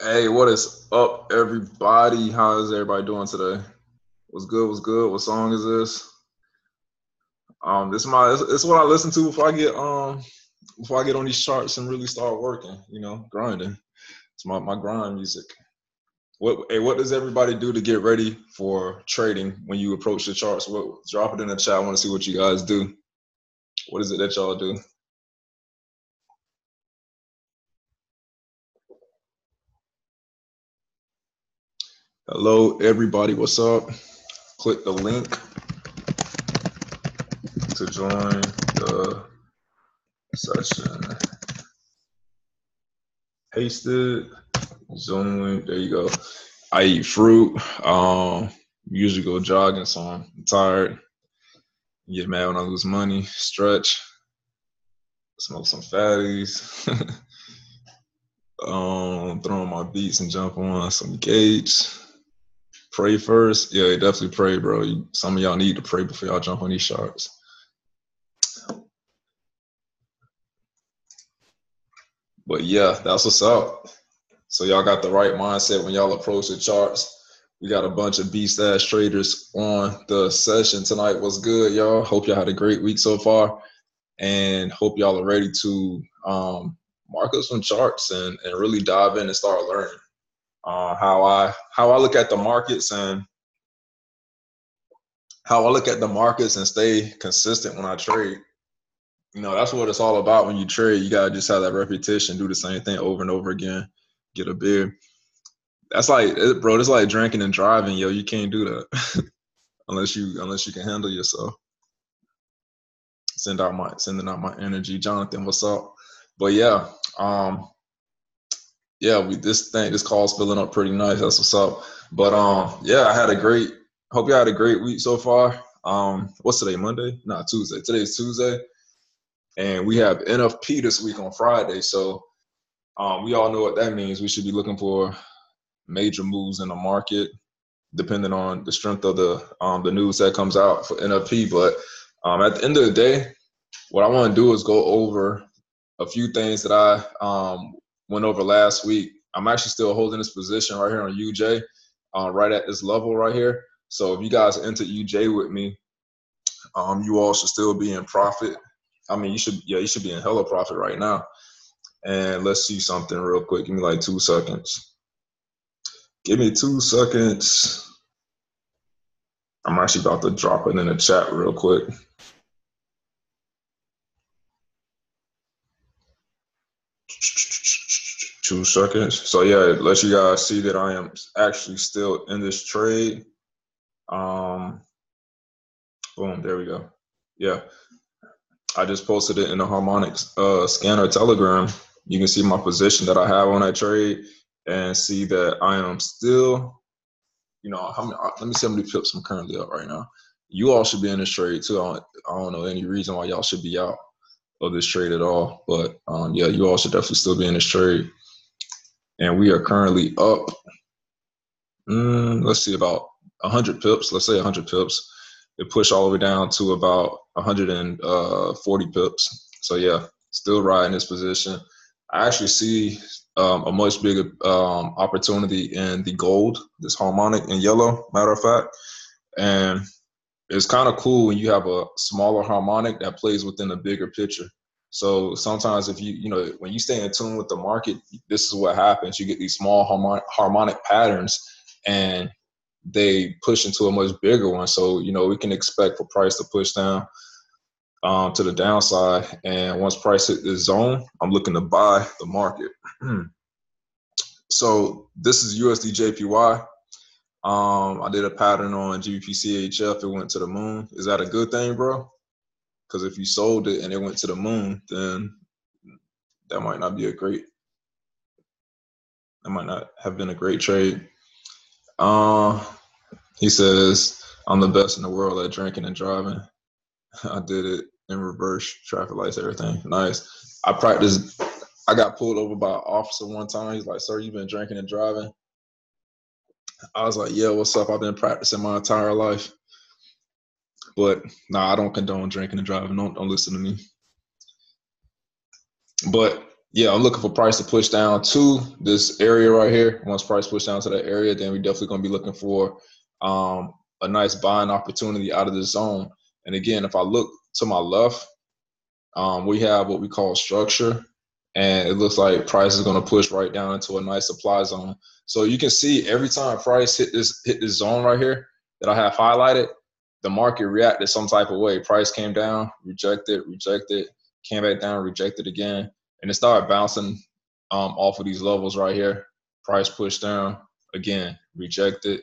Hey, what is up, everybody? How is everybody doing today? What's good? What's good? What song is this? This is what I listen to before I get on these charts and really start working. Grinding. It's my grind music. What does everybody do to get ready for trading when you approach the charts? Drop it in the chat. I want to see what you guys do. What is it that y'all do? Hello, everybody. What's up? Click the link to join the session. Paste it. Zoom link. There you go. I eat fruit. Usually go jogging, so I'm tired. Get mad when I lose money. Stretch. Smoke some fatties. Throw on my beats and jump on some gates. Pray first. Yeah, definitely pray, bro. Some of y'all need to pray before y'all jump on these charts. But yeah, that's what's up. So y'all got the right mindset when y'all approach the charts. We got a bunch of beast-ass traders on the session tonight. What's good, y'all? Hope y'all had a great week so far, and hope y'all are ready to mark up some charts and really dive in and start learning how I look at the markets and stay consistent when I trade. That's what it's all about when you trade. You gotta just have that repetition, do the same thing over and over again, get a beer. That's like, bro, it's like drinking and driving, yo. You can't do that unless you can handle yourself. Sending out my energy. Jonathan, what's up? But yeah, this call's filling up pretty nice. That's what's up. But yeah, hope you had a great week so far. What's today? Monday? No, Tuesday. Today's Tuesday. And we have NFP this week on Friday. So we all know what that means. We should be looking for major moves in the market, depending on the strength of the news that comes out for NFP. But At the end of the day, what I want to do is go over a few things that I went over last week. I'm actually still holding this position right here on UJ, right at this level right here. So if you guys enter UJ with me, you all should still be in profit. I mean, you should be in hella profit right now. And let's see something real quick. Give me like 2 seconds. Give me 2 seconds. I'm actually about to drop it in the chat real quick. Two seconds. So yeah, let you guys see that I am actually still in this trade. Boom, there we go. Yeah, I just posted it in the harmonics scanner Telegram. You can see my position that I have on that trade and see that I am still, let me see how many pips I'm currently up right now. You all should be in this trade too. I don't know any reason why y'all should be out of this trade at all. But yeah, you all should definitely still be in this trade. And we are currently up, let's see, about 100 pips. Let's say 100 pips. It pushed all the way down to about 140 pips. So yeah, still riding this position. I actually see a much bigger opportunity in the gold, this harmonic in yellow, matter of fact. And it's kind of cool when you have a smaller harmonic that plays within a bigger picture. So sometimes if when you stay in tune with the market, this is what happens. You get these small harmonic patterns and they push into a much bigger one. So, we can expect for price to push down to the downside. And once price hit this zone, I'm looking to buy the market. So this is USD JPY. I did a pattern on GBP-CHF. It went to the moon. Is that a good thing, bro? Because if you sold it and it went to the moon, then that might not have been a great trade. He says, I'm the best in the world at drinking and driving. I did it in reverse, traffic lights, everything. Nice. I got pulled over by an officer one time. He's like, sir, you've been drinking and driving? I was like, yeah, what's up? I've been practicing my entire life. But nah, I don't condone drinking and driving. Don't listen to me. But yeah, I'm looking for price to push down to this area right here. Once price push down to that area, then we're definitely going to be looking for a nice buying opportunity out of this zone. And again, if I look to my left, we have what we call structure, and it looks like price is going to push right down into a nice supply zone. So you can see every time price hit this zone right here that I have highlighted, the market reacted some type of way. Price came down, rejected, came back down, rejected again, and it started bouncing off of these levels right here. Price pushed down again, rejected,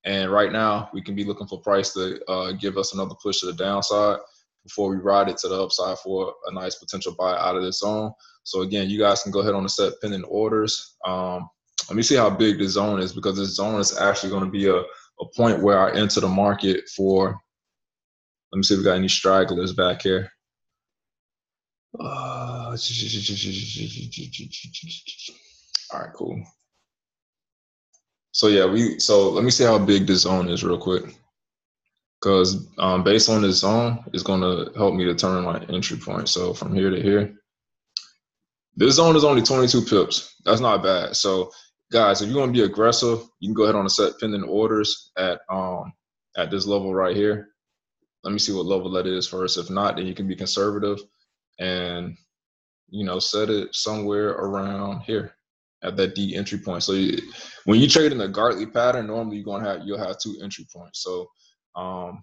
and right now we can be looking for price to give us another push to the downside before we ride it to the upside for a nice potential buy out of this zone. So again, you guys can go ahead on the set pending orders. Let me see how big this zone is, because this zone is actually going to be a point where I enter the market for. Let me see if we got any stragglers back here. All right, cool. So yeah, so let me see how big this zone is real quick, because based on this zone, it's going to help me determine my entry point. So from here to here, this zone is only 22 pips. That's not bad. So guys, if you want to be aggressive, you can go ahead on a set pending orders at this level right here. Let me see what level that is first. If not, then you can be conservative and set it somewhere around here at that D entry point. So when you trade in a Gartley pattern, normally you'll have 2 entry points. So let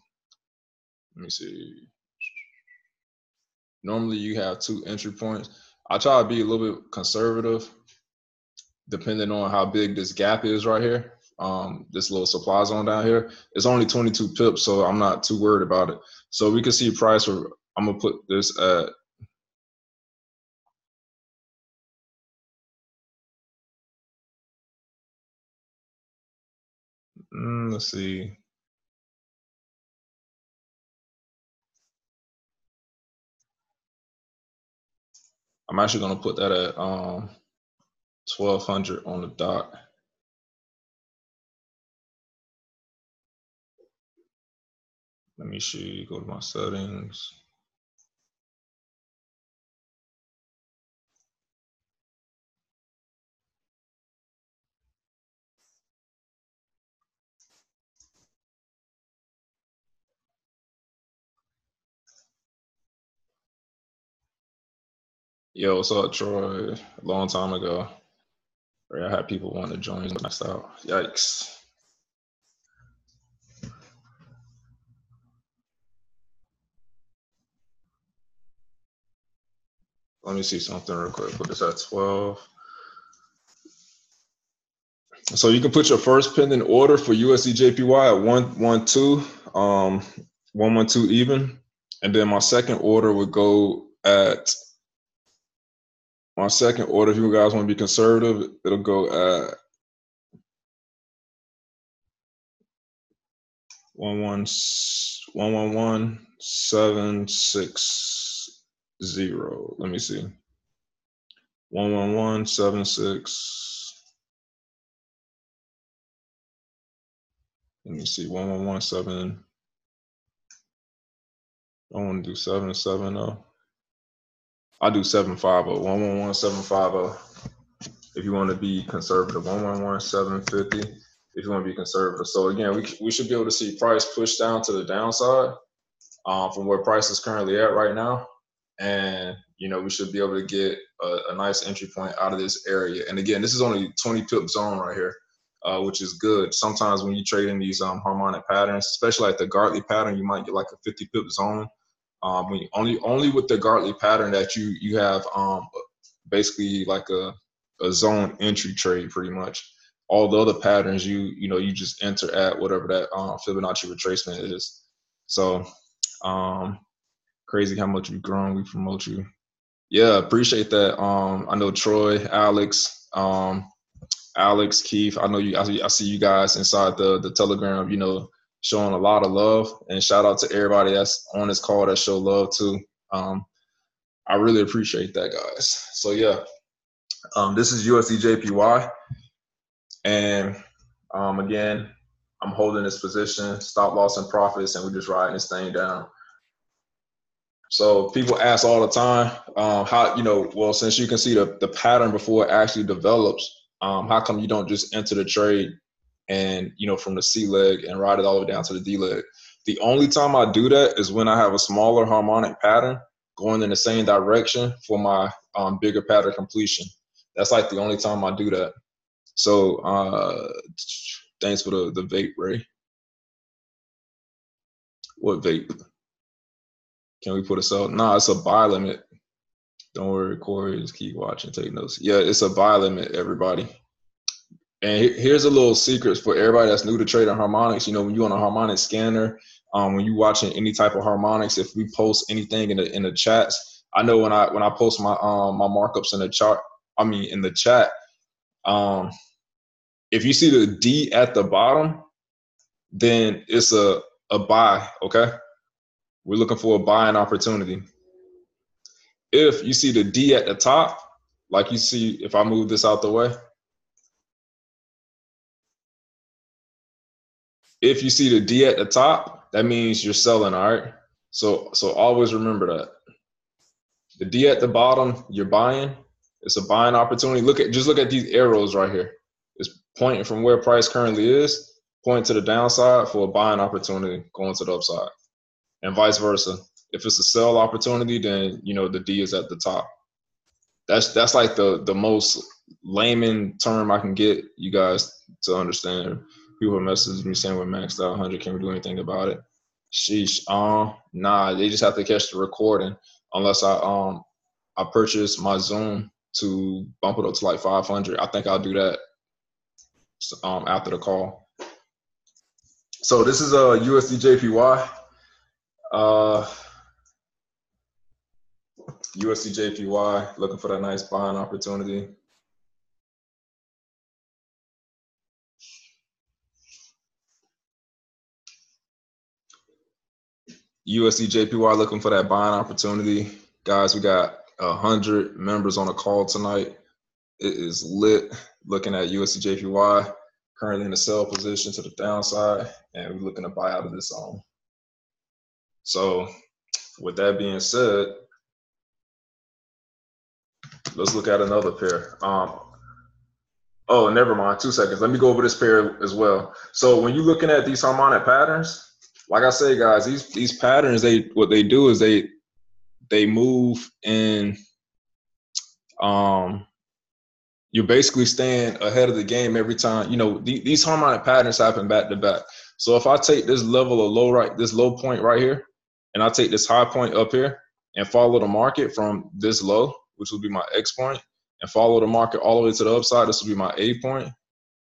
me see. Normally you have 2 entry points. I try to be a little bit conservative, depending on how big this gap is right here. This little supply zone down here, it's only 22 pips, so I'm not too worried about it. So we can see price. I'm gonna put this at. Let's see. I'm actually gonna put that at 1200 on the dot. Let me see, go to my settings. Yo, what's up, Troy? A long time ago, I had people wanting to join maxed out. Yikes. Let me see something real quick. Put this at 12. So you can put your first pending order for USDJPY at 112, 112 even. And then my second order would go at, if you guys want to be conservative, it'll go at 111760. Let me see. 11176. Let me see. 1117. I want to do 770. I'll do 750. 111750. If you want to be conservative. 111750. If you want to be conservative. So again, we should be able to see price push down to the downside from where price is currently at right now. And we should be able to get a nice entry point out of this area. And again, this is only 20 pip zone right here, which is good. Sometimes when you trade in these harmonic patterns, especially like the Gartley pattern, you might get like a 50 pip zone. When you, only with the Gartley pattern that you have basically like a zone entry trade pretty much. All the other patterns you just enter at whatever that Fibonacci retracement is. So crazy how much you've grown. We promote you. Yeah, appreciate that. I know Troy, Alex, Keith. I know you. I see you guys inside the Telegram. Showing a lot of love, and shout out to everybody that's on this call that show love too. I really appreciate that, guys. So yeah, this is USDJPY, and again, I'm holding this position, stop loss and profits, and we're just riding this thing down. So people ask all the time, how, well, since you can see the pattern before it actually develops, how come you don't just enter the trade and, from the C leg and ride it all the way down to the D leg? The only time I do that is when I have a smaller harmonic pattern going in the same direction for my bigger pattern completion. That's like the only time I do that. So thanks for the vape, Ray. What vape? Can we put a sell? Nah, it's a buy limit. Don't worry, Corey, just keep watching, take notes. Yeah, it's a buy limit, everybody. And here's a little secret for everybody that's new to trading harmonics. When you're on a harmonic scanner, when you're watching any type of harmonics, if we post anything in the chats, I know when I post my my markups in the chart, in the chat, if you see the D at the bottom, then it's a buy, okay? We're looking for a buying opportunity. If you see the D at the top, like you see, if I move this out the way, if you see the D at the top, that means you're selling, all right? So always remember that. The D at the bottom, you're buying. It's a buying opportunity. Just look at these arrows right here. It's pointing from where price currently is, pointing to the downside for a buying opportunity going to the upside, and vice versa. If it's a sell opportunity, then the D is at the top. That's like the most layman term I can get you guys to understand. People message me saying we're maxed out 100. Can we do anything about it? Sheesh. Nah. They just have to catch the recording unless I purchase my Zoom to bump it up to like 500. I think I'll do that after the call. So this is a USDJPY. USDJPY, looking for that nice buying opportunity. USDJPY looking for that buying opportunity. Guys, we got 100 members on a call tonight. It is lit. Looking at USDJPY, currently in the sell position to the downside, and we're looking to buy out of this zone. So with that being said, let's look at another pair. Oh, never mind. 2 seconds. Let me go over this pair as well. So when you're looking at these harmonic patterns, like I say, guys, these patterns, what they do is they move in. You're basically staying ahead of the game every time. You know, these harmonic patterns happen back to back. So if I take this level of this low point right here, and I take this high point up here and follow the market from this low, which will be my X point, and follow the market all the way to the upside, this will be my A point,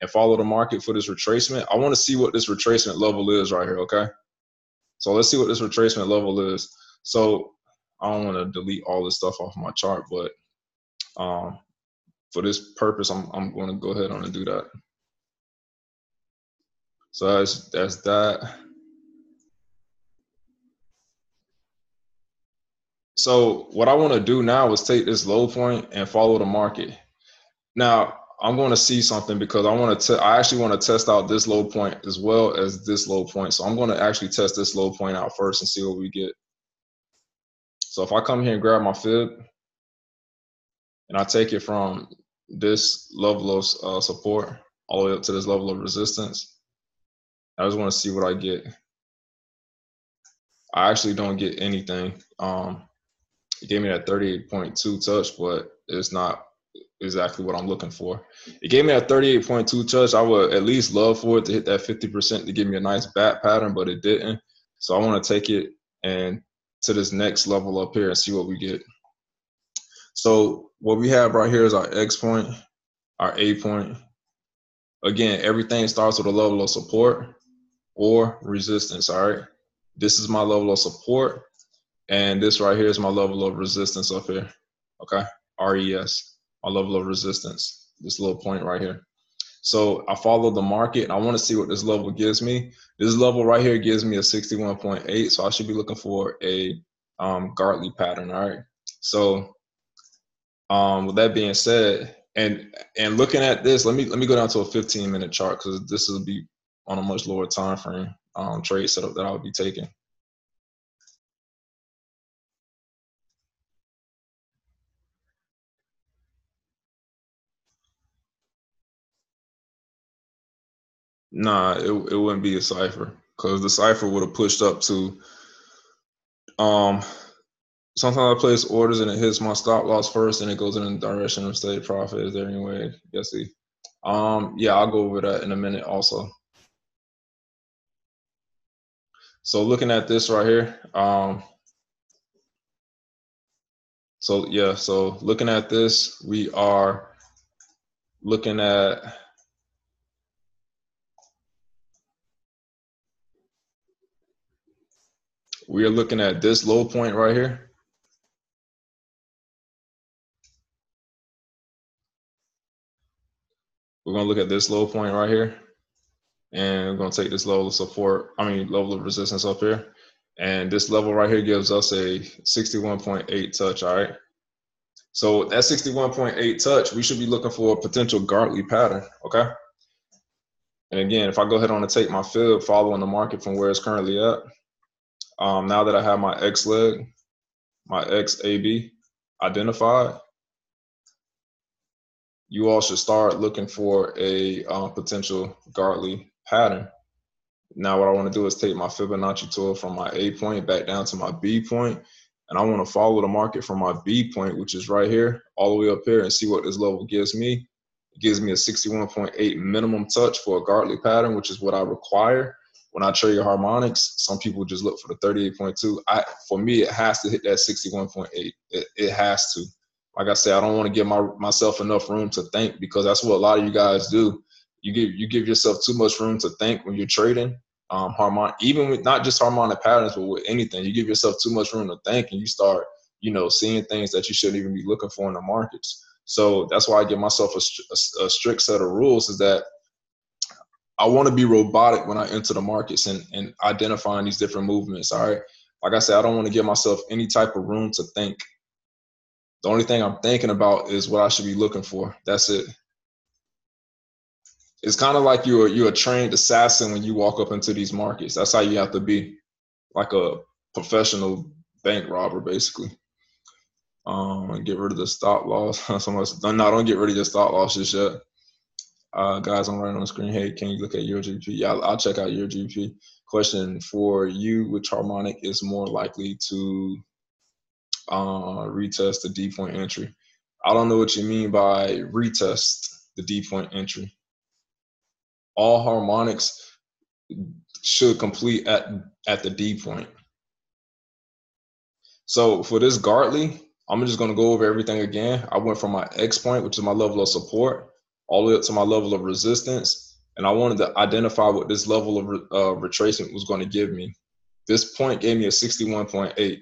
and follow the market for this retracement. I want to see what this retracement level is right here, okay? So let's see what this retracement level is. So I don't want to delete all this stuff off my chart, but for this purpose, I'm going to go ahead on and do that. So that's that. So what I want to do now is take this low point and follow the market. Now I'm going to see something because I actually want to test out this low point as well as this low point. So I'm going to actually test this low point out first and see what we get. So if I come here and grab my fib and I take it from this level of support all the way up to this level of resistance, I just want to see what I get. I actually don't get anything. It gave me that 38.2 touch, but it's not exactly what I'm looking for. It gave me that 38.2 touch. I would at least love for it to hit that 50% to give me a nice bat pattern, but it didn't. So I want to take it and to this next level up here and see what we get. So what we have right here is our X point, our A point. Again, everything starts with a level of support or resistance, all right? This is my level of support, and this right here is my level of resistance up here, okay? RES, my level of resistance, this little point right here. So I follow the market, and I want to see what this level gives me. This level right here gives me a 61.8, so I should be looking for a Gartley pattern, all right? So with that being said, and looking at this, let me go down to a 15-minute chart because this will be on a much lower time frame trade setup that I would be taking. Nah, it wouldn't be a cipher because the cipher would have pushed up to sometimes I place orders and it hits my stop loss first and it goes in the direction of state profit. Is there any way? Yes, see. Yeah, I'll go over that in a minute also. So looking at this right here, so yeah, so looking at this, we are looking at this low point right here. We're gonna look at this low point right here, and we're gonna take this level of support, level of resistance up here. And this level right here gives us a 61.8 touch, all right? So that 61.8 touch, we should be looking for a potential Gartley pattern, okay? And again, if I go ahead on and take my fib following the market from where it's currently at, now that I have my X leg, my XAB identified, you all should start looking for a potential Gartley pattern. Now what I want to do is take my Fibonacci tool from my A point back down to my B point, and I want to follow the market from my B point, which is right here, all the way up here, and see what this level gives me. It gives me a 61.8 minimum touch for a Gartley pattern, which is what I require when I trade harmonics. Some people just look for the 38.2. For me, it has to hit that 61.8. It has to. Like I said, I don't want to give myself enough room to think, because that's what a lot of you guys do. You give yourself too much room to think when you're trading. Even with not just harmonic patterns, but with anything, you give yourself too much room to think, and you start, seeing things that you shouldn't even be looking for in the markets. So that's why I give myself a strict set of rules, is that I want to be robotic when I enter the markets and identifying these different movements. All right. Like I said, I don't want to give myself any type of room to think. The only thing I'm thinking about is what I should be looking for. That's it. It's kind of like you're a trained assassin when you walk up into these markets. That's how you have to be, like a professional bank robber, basically. Get rid of the stop loss. Don't get rid of your stop loss just yet. Guys, I'm right on the screen. Hey, can you look at your GP? Yeah, I'll check out your GP. Question for you: which harmonic is more likely to retest the D point entry? I don't know what you mean by retest the D point entry. All harmonics should complete at the D point. So for this Gartley, I'm just going to go over everything again. I went from my X point, which is my level of support, all the way up to my level of resistance. And I wanted to identify what this level of retracement was going to give me. This point gave me a 61.8.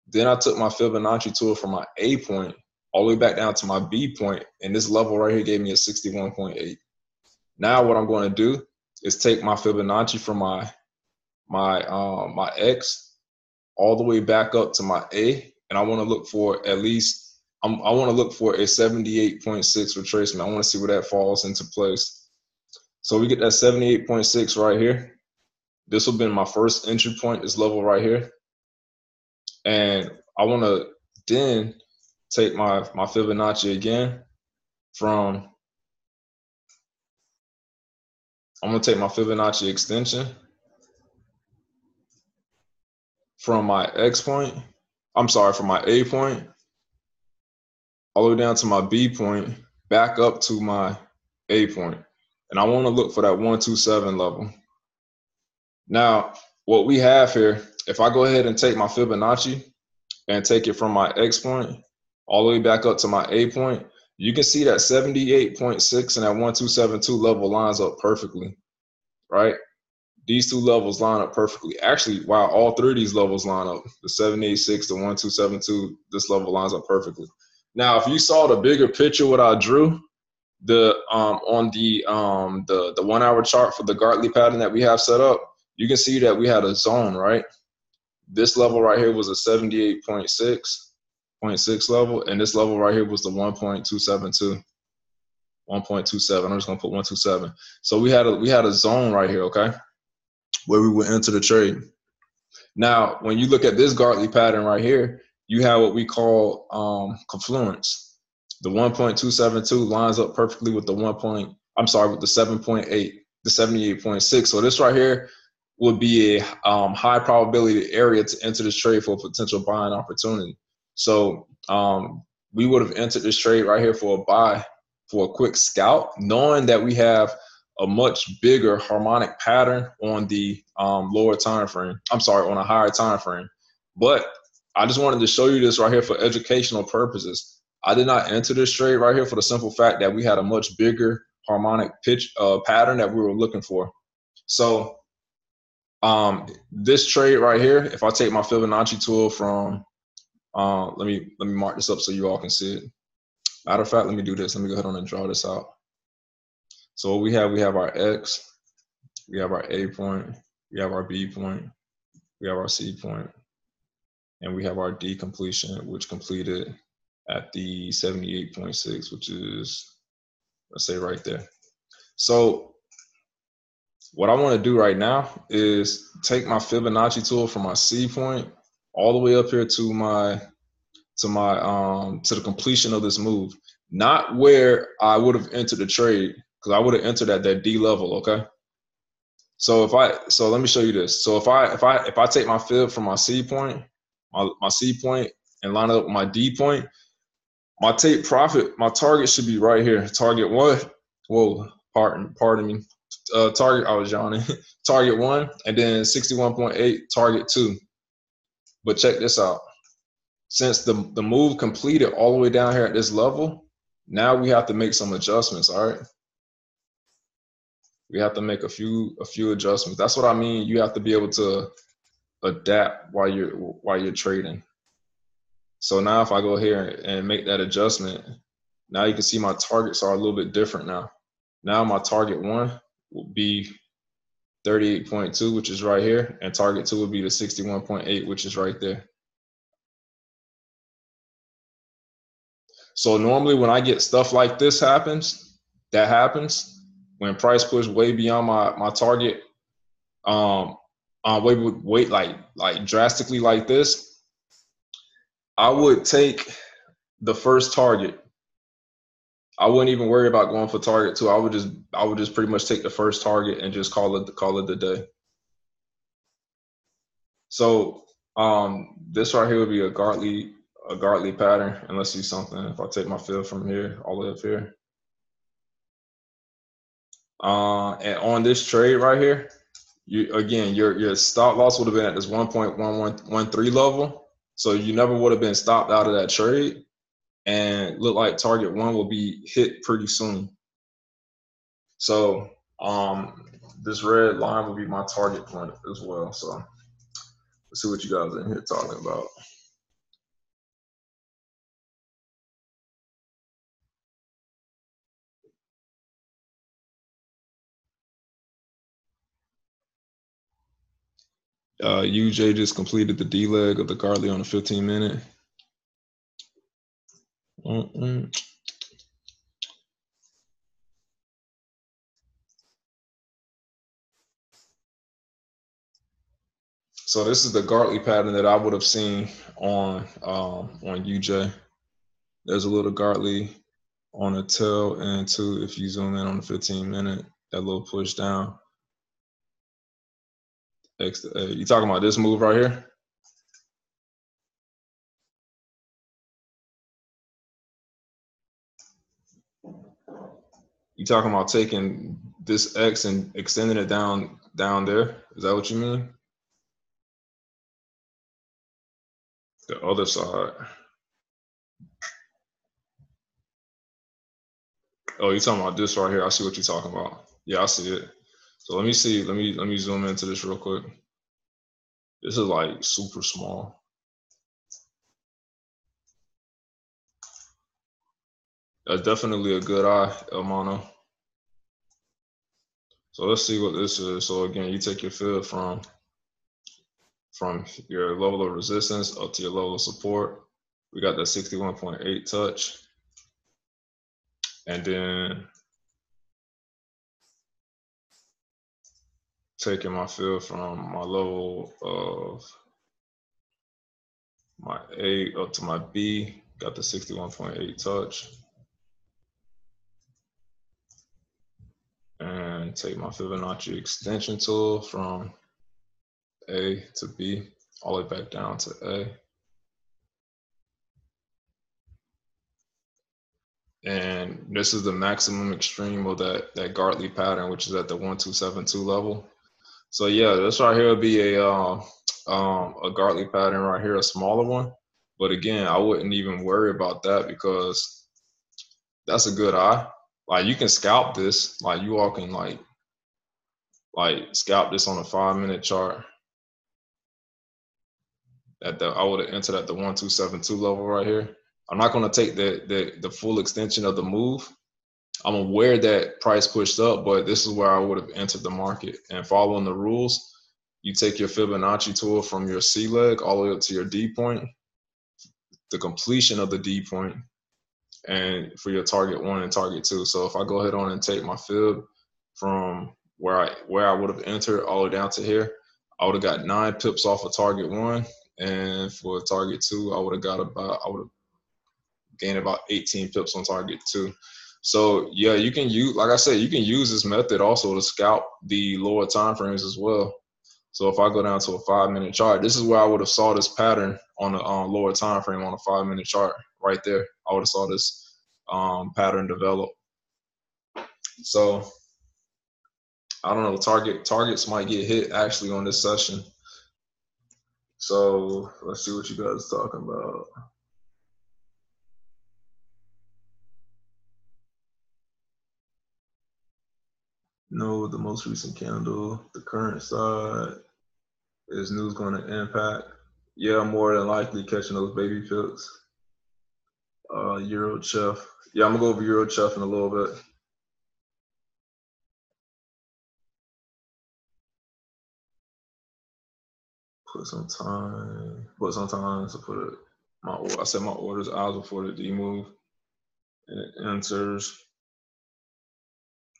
Then I took my Fibonacci tool from my A point all the way back down to my B point, and this level right here gave me a 61.8. Now what I'm going to do is take my Fibonacci from my X all the way back up to my A, and I want to look for at least I want to look for a 78.6 retracement. I want to see where that falls into place. So we get that 78.6 right here. This will be my first entry point, this level right here. And I want to then take my Fibonacci again from, I'm going to take my Fibonacci extension from my X point, from my A point, all the way down to my B point, back up to my A point. And I want to look for that 127 level. Now, what we have here, if I go ahead and take my Fibonacci and take it from my X point all the way back up to my A point, you can see that 78.6 and that 1272 level lines up perfectly, right? These two levels line up perfectly. Actually, wow, all three of these levels line up. The 786, the 1272, this level lines up perfectly. Now, if you saw the bigger picture, what I drew, on the 1 hour chart for the Gartley pattern that we have set up, you can see that we had a zone, right? This level right here was a 78.6 level, and this level right here was the 1.272. 1.27. I'm just gonna put 127. So we had a zone right here, okay, where we would enter the trade. Now, when you look at this Gartley pattern right here, you have what we call confluence. The 1.272 lines up perfectly with the with the 7.8, the 78.6. So this right here would be a high probability area to enter this trade for a potential buying opportunity. So we would have entered this trade right here for a buy, for a quick scalp, knowing that we have a much bigger harmonic pattern on the lower time frame. On a higher time frame. But I just wanted to show you this right here for educational purposes. I did not enter this trade right here for the simple fact that we had a much bigger harmonic pattern that we were looking for. So this trade right here, if I take my Fibonacci tool from, let me mark this up so you all can see it. Matter of fact, let me do this. Let me go ahead on and draw this out. So what we have our X, we have our A point, we have our B point, we have our C point, and we have our D completion, which completed at the 78.6, which is, let's say, right there. So what I want to do right now is take my Fibonacci tool from my C point all the way up here to the completion of this move. Not where I would have entered the trade, because I would have entered at that D level, okay? So let me show you this. So if I take my fib from my C point, my C point, and line it up with my D point, my take profit, my target should be right here. Target one, whoa, pardon me. Target, I was yawning. Target one, and then 61.8, target two. But check this out. Since the move completed all the way down here at this level, now we have to make some adjustments, all right? We have to make a few adjustments. That's what I mean. You have to be able to adapt while you're trading. So now if I go here and make that adjustment, now you can see my targets are a little bit different now. Now my target one will be 38.2, which is right here, and target two will be the 61.8, which is right there. So normally when I get stuff like this happens, that happens, when price push way beyond my target, I'm wait like drastically like this, I would take the first target. I wouldn't even worry about going for target two. I would just pretty much take the first target and just call it the day. So this right here would be a Gartley pattern. And let's see something. If I take my fill from here all the way up here. And on this trade right here, your stop loss would have been at this 1.1113 level. So you never would have been stopped out of that trade, and look like target one will be hit pretty soon. So this red line will be my target point as well. So let's see what you guys are in here talking about. UJ just completed the D leg of the Gartley on the 15-minute. So this is the Gartley pattern that I would have seen on UJ. There's a little Gartley on the tail end too. If you zoom in on the 15-minute, that little push down. X to A. You talking about this move right here? You talking about taking this X and extending it down there? Is that what you mean? The other side. Oh, you're talking about this right here. I see what you're talking about. Yeah, I see it. So let me see. Let me zoom into this real quick. This is like super small. That's definitely a good eye, El Mono. So let's see what this is. So again, you take your fill from your level of resistance up to your level of support. We got that 61.8 touch. And then taking my fill from my level of my A up to my B, got the 61.8 touch. And take my Fibonacci extension tool from A to B, all the way back down to A. And this is the maximum extreme of that Gartley pattern, which is at the 1272 level. So yeah, this right here would be a Gartley pattern right here, a smaller one. But again, I wouldn't even worry about that because that's a good eye. Like you can scalp this, like you all can like scalp this on a 5-minute chart. I would have entered at the 1272 level right here. I'm not going to take the full extension of the move. I'm aware that price pushed up, but this is where I would have entered the market. And following the rules, you take your Fibonacci tool from your C leg all the way up to your D point, the completion of the D point, and for your target one and target two. So if I go ahead on and take my fib from where I would have entered all the way down to here, I would have got 9 pips off of target one, and for target two, I would have gained about 18 pips on target two. So yeah, you can use, like I said, you can use this method also to scalp the lower time frames as well. So if I go down to a 5-minute chart, this is where I would have saw this pattern on the lower time frame on a 5-minute chart right there. I would have saw this pattern develop. So I don't know, targets might get hit actually on this session. So let's see what you guys are talking about. No, the most recent candle, the current side, is news going to impact? Yeah, more than likely catching those baby pips. Euro Chef. Yeah, I'm gonna go over Euro Chef in a little bit. Put some time to put it. I set my orders hours before the D move, and it enters.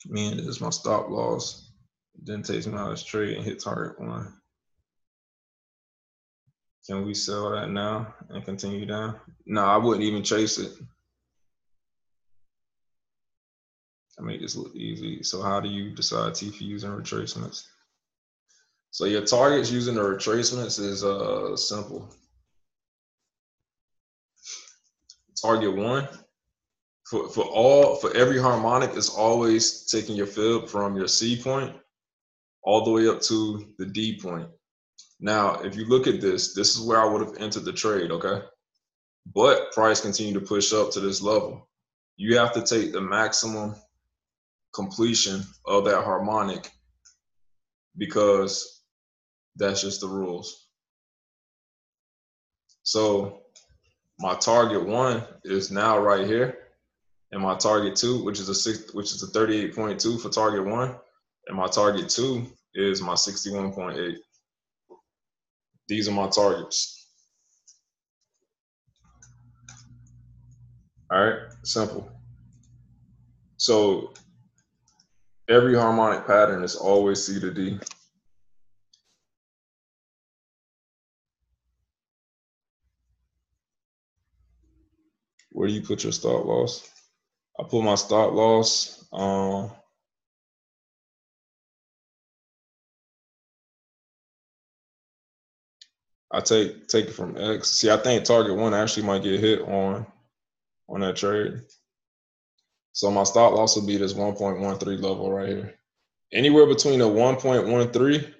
Me and this is my stop loss. Then takes me out of this trade and hit target one. Can we sell that now and continue down? No, I wouldn't even chase it. I make this look easy. So how do you decide TPUs and retracements? So your targets using the retracements is simple. Target one for every harmonic is always taking your fib from your C point all the way up to the D point. Now, if you look at this, this is where I would have entered the trade, okay? But price continued to push up to this level. You have to take the maximum completion of that harmonic because that's just the rules. So my target one is now right here, and my target two, which is a 38.2 for target one, and my target two is my 61.8. These are my targets. All right, simple. So every harmonic pattern is always C to D. Where do you put your stop loss? I put my stop loss I take it from X. See, I think target one actually might get hit on that trade. So my stop loss will be this 1.13 level right here. Anywhere between the 1.13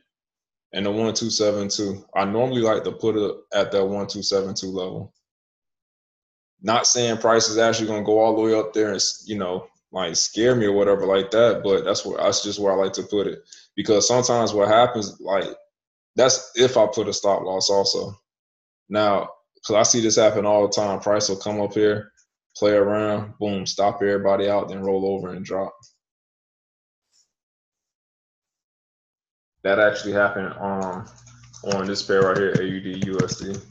and the 1272. I normally like to put it at that 1272 level. Not saying price is actually going to go all the way up there and, you know, like scare me or whatever like that, but that's just where I like to put it. Because sometimes what happens, like, that's if I put a stop loss also. Now, because I see this happen all the time, price will come up here, play around, boom, stop everybody out, then roll over and drop. That actually happened on this pair right here, AUD USD.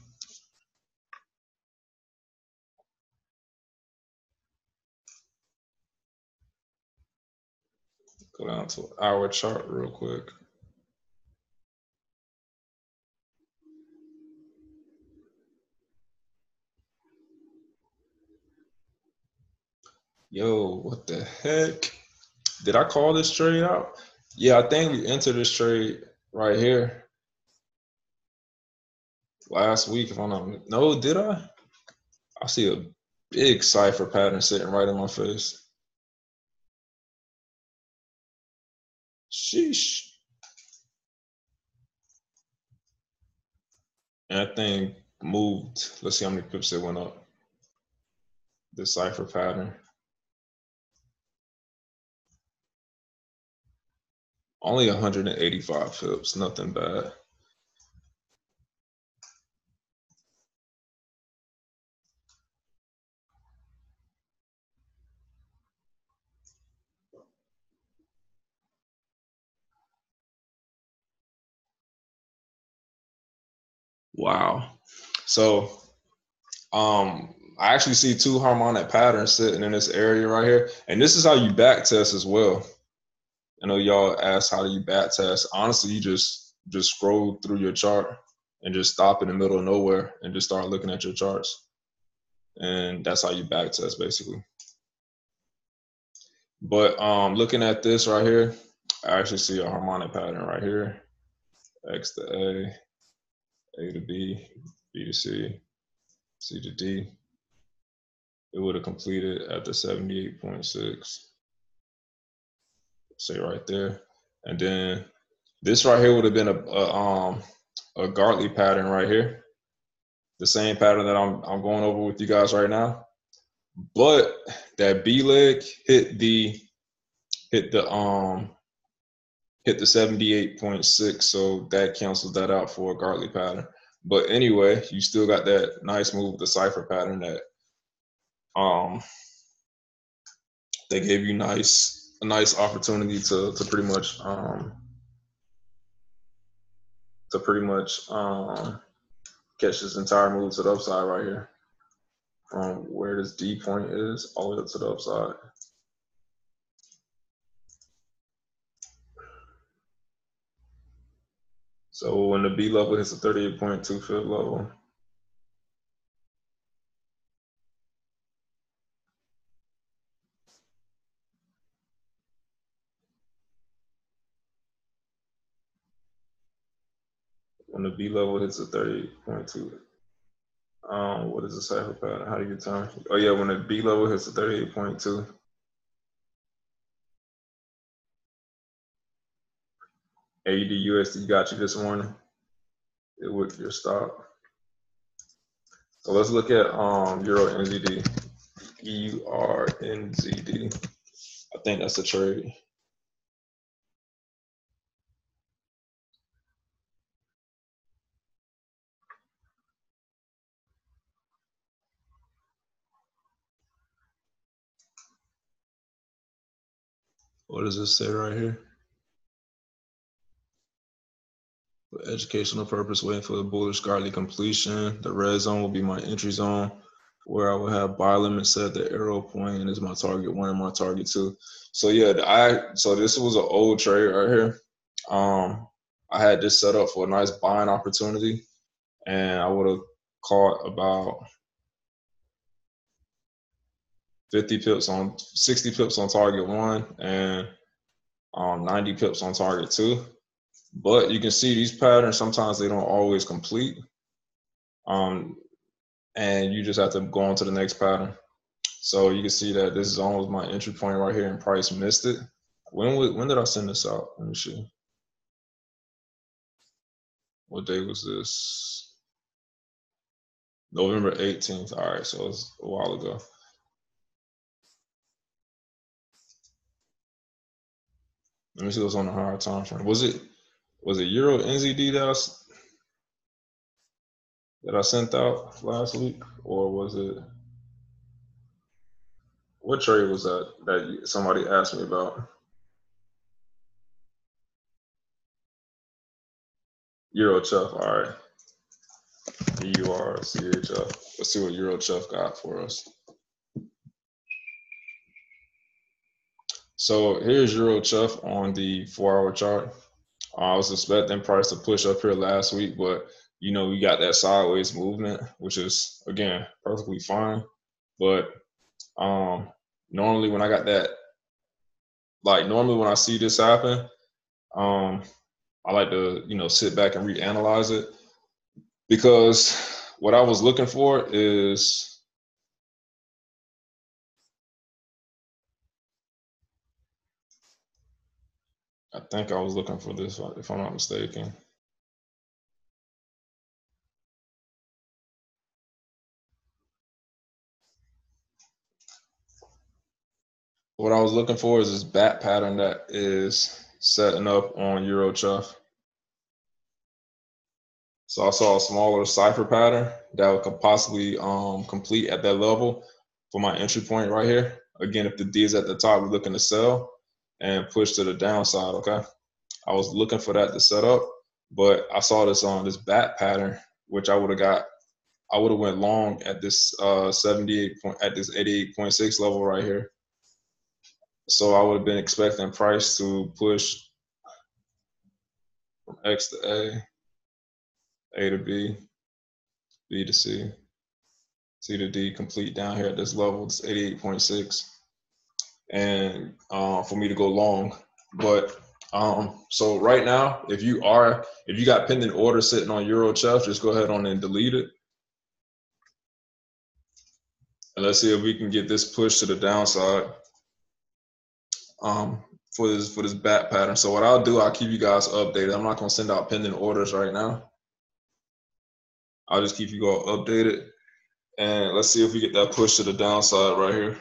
Go down to our chart real quick. Yo, what the heck? Did I call this trade out? Yeah, I think we entered this trade right here last week. If I'm not, no, did I? I see a big cipher pattern sitting right in my face. Sheesh. And that thing moved. Let's see how many pips it went up. The cipher pattern. Only 185 pips, nothing bad. Wow. So I actually see two harmonic patterns sitting in this area right here. And this is how you back test as well. I know y'all asked how do you back test. Honestly, you just scroll through your chart and just stop in the middle of nowhere and just start looking at your charts. And that's how you back test basically. But looking at this right here, I actually see a harmonic pattern right here. X to A to B, B to C, C to D. It would have completed at the 78.6. Say right there. And then this right here would have been a Gartley pattern right here. The same pattern that I'm going over with you guys right now. But that B leg hit the 78.6, so that cancels that out for a Gartley pattern. But anyway, you still got that nice move with the cipher pattern that they gave you a nice opportunity to pretty much catch this entire move to the upside right here from where this D point is all the way up to the upside. So when the B level hits the 38.2 fib level, when the B level hits the 38.2, what is the cipher pattern? How do you turn? Oh yeah, when the B level hits the 38.2, AUD USD got you this morning. It would your stop. So let's look at Euro NZD. EURNZD. I think that's a trade. What does this say right here? For educational purpose, waiting for the bullish godly completion. The red zone will be my entry zone, where I will have buy limit set. The arrow point is my target one and my target two. So yeah, so this was an old trade right here. I had this set up for a nice buying opportunity, and I would have caught about 50 pips on 60 pips on target one and 90 pips on target two. But you can see these patterns, sometimes they don't always complete. And you just have to go on to the next pattern. So you can see that this zone was my entry point right here and price missed it. When did I send this out? Let me see. What day was this? November 18th. All right, so it was a while ago. Let me see what's on the higher time frame. Was it Euro NZD that I sent out last week, or was it, what trade was that somebody asked me about? Euro Chuff. All right. EURCHF. Let's see what Euro Chuff got for us. So here's Euro Chuff on the 4-hour chart. I was expecting price to push up here last week, but we got that sideways movement, which is again perfectly fine. But normally when I got that, normally when I see this happen, I like to sit back and reanalyze it, because what I was looking for is, I think I was looking for this, if I'm not mistaken. What I was looking for is this bat pattern that is setting up on Euro Chuff. So I saw a smaller cipher pattern that could possibly complete at that level for my entry point right here. Again, if the D is at the top, we're looking to sell and push to the downside, okay? I was looking for that to set up, but I saw this on this bat pattern, which I would have went long at this 88.6 level right here. So I would have been expecting price to push from X to A to B, B to C, C to D, complete down here at this level. It's 88.6, and for me to go long. But so right now, if you got pending order sitting on Euro Chuff, just go ahead on and delete it. And let's see if we can get this push to the downside for this bat pattern. So what I'll do, I'll keep you guys updated. I'm not gonna send out pending orders right now. I'll just keep you all updated, and let's see if we get that push to the downside right here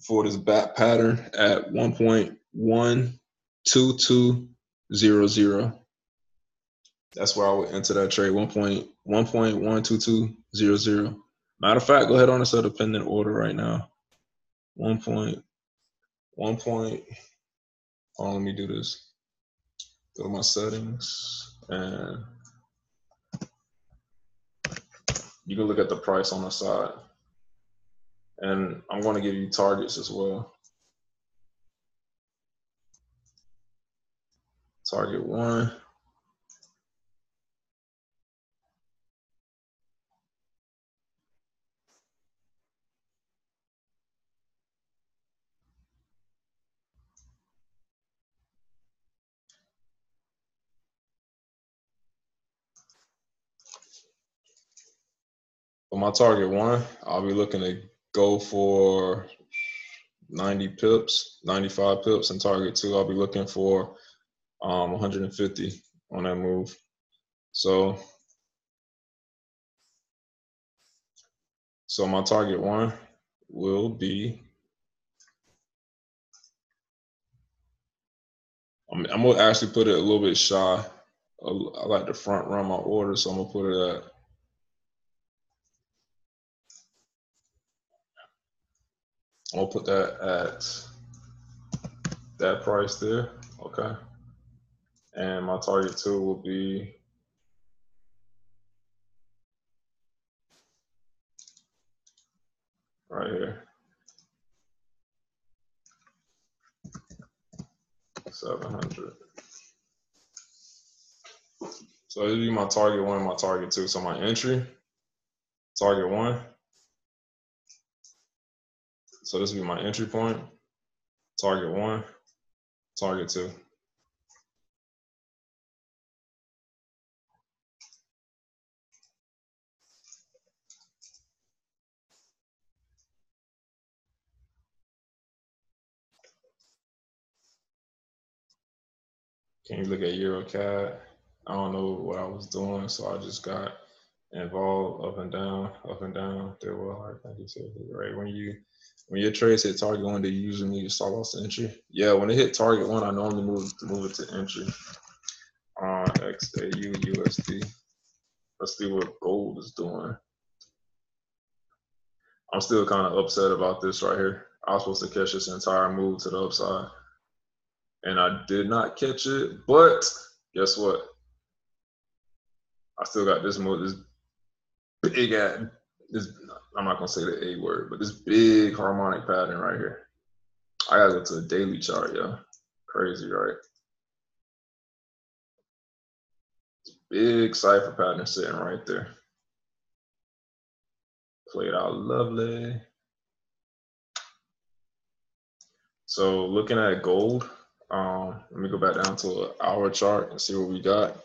for this bat pattern at 1.12200. That's where I would enter that trade. 1.12200. Matter of fact, go ahead on and set a pending order right now. 1.1. Let me do this. Go to my settings, and you can look at the price on the side. And I'm going to give you targets as well. Target 1, For my target one, I'll be looking to go for 90 pips, 95 pips, and target two, I'll be looking for 150 on that move. So my target one will be, I'm gonna actually put it a little bit shy. I like to front run my order, so I'm gonna put it at, I'm gonna put that at that price there, okay? And my target two will be right here, 700. So this will be my target one, my target two. So my entry, target one. So this will be my entry point, target one, target two. Can you look at EuroCAD? I don't know what I was doing, so I just got involved up and down. There were, I think you said it right. When your trades hit target one, they usually need to stop loss to entry. Yeah, when they hit target one, I normally move it to entry. XAU USD. Let's see what gold is doing. I'm still kind of upset about this right here. I was supposed to catch this entire move to the upside, and I did not catch it. But guess what? I still got this move. This big at this. I'm not gonna say the A word, but this big harmonic pattern right here. I gotta go to the daily chart, yo. Crazy, right? Big cipher pattern sitting right there. Played out lovely. So looking at gold, let me go back down to an hour chart and see what we got.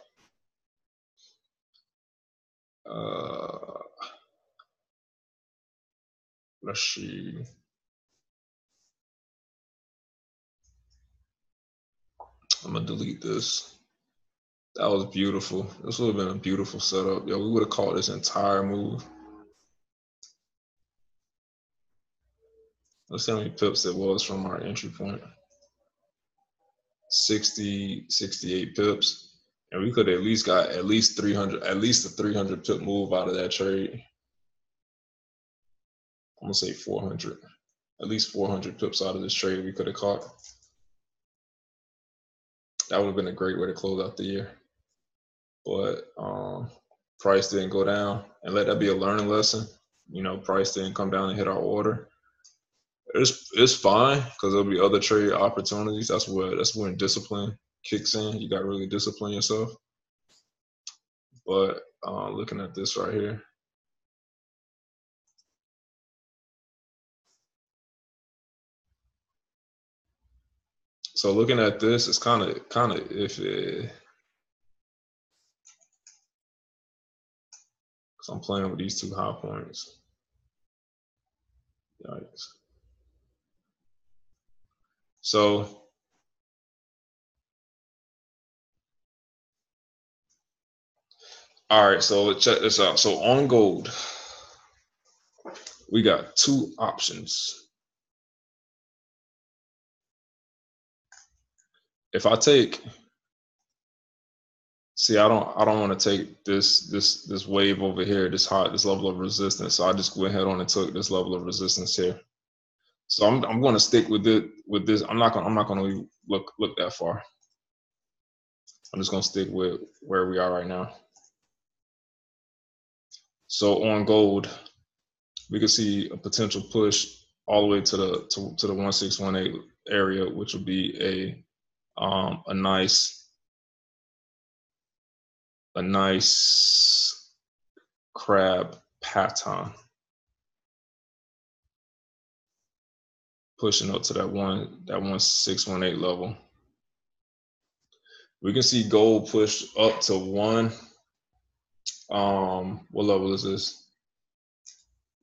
Let's see. I'm gonna delete this. That was beautiful. This would have been a beautiful setup. Yo, we would have caught this entire move. Let's see how many pips it was from our entry point. 60, 68 pips. And we could at least got at least 300, at least a 300 pip move out of that trade. I'm gonna say 400. At least 400 pips out of this trade we could have caught. That would have been a great way to close out the year. But price didn't go down, and let that be a learning lesson. You know, price didn't come down and hit our order. It's fine because there'll be other trade opportunities. That's when discipline kicks in. You got to really discipline yourself. But looking at this right here, so looking at this, it's kind of iffy. Because I'm playing with these two high points. Yikes. So all right, so check this out. So on gold, we got two options. If I take, see, I don't want to take this wave over here, this level of resistance. So I just went ahead on and took this level of resistance here. So I'm going to stick with this. I'm not going to look that far. I'm just going to stick with where we are right now. So on gold, we can see a potential push all the way to the 1618 area, which will be a nice crab pattern, pushing up to that 1618 level. We can see gold push up to what level is this?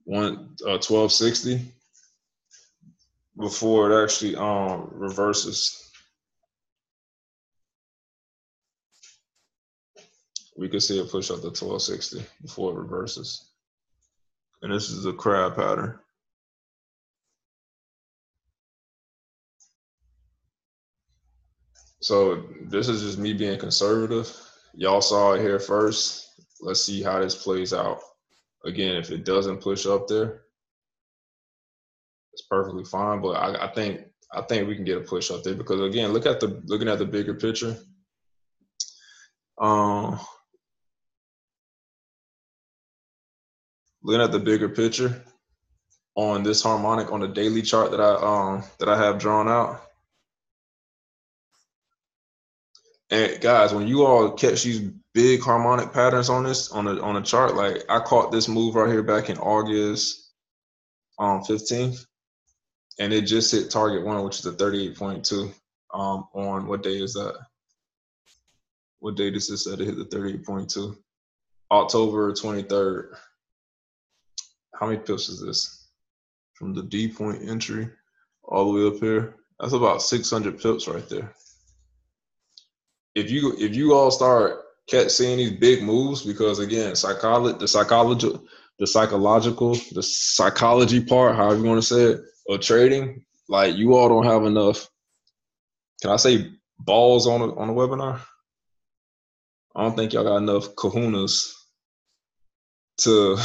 1260 before it actually reverses. We could see it push up to 1260 before it reverses. And this is a crab pattern. So this is just me being conservative. Y'all saw it here first. Let's see how this plays out. Again, if it doesn't push up there, it's perfectly fine. But I think we can get a push up there because again, looking at the bigger picture. Looking at the bigger picture on this harmonic on the daily chart that I have drawn out. And guys, when you all catch these big harmonic patterns on this on a chart, like I caught this move right here back in August 15th, and it just hit target one, which is the 38.2. On what day is that? What day does this say to hit the 38.2? October 23rd. How many pips is this? From the D point entry all the way up here. That's about 600 pips right there. If you all start seeing these big moves, because again, the psychology part, however you want to say it, of trading, like you all don't have enough. Can I say balls on a webinar? I don't think y'all got enough kahunas to